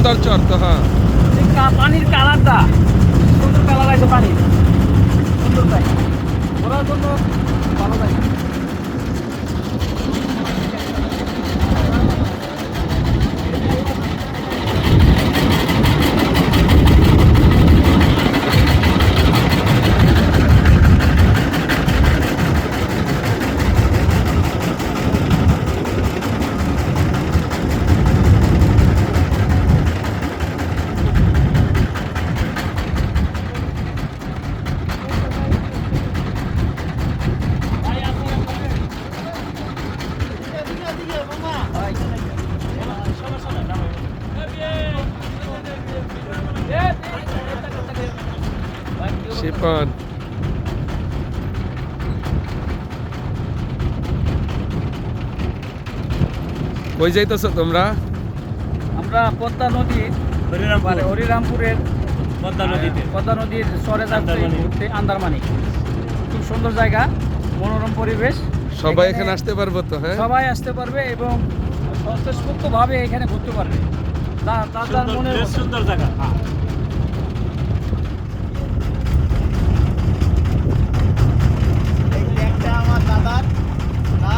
সুন্দর চর তো, হ্যাঁ। পানির কালারটা সুন্দর, কালার আছে পানি সুন্দর, তাই ঘোরার জন্য ভালো লাগে। শিপন কই যাইতেছো তোমরা? আমরা পদ্মা নদী মানে হরিরামপুরের পদ্মা নদীর চরে যাচ্ছি ঘুরতে, আন্দারমানি। খুব সুন্দর জায়গা, মনোরম পরিবেশ। সবাই এখানে আসতে পারবো তো? হ্যাঁ, সবাই আসতে পারবে এবং স্বতঃস্ফূর্ত ভাবে এখানে ঘুরতে পারবে। তার মনে সুন্দর জায়গা।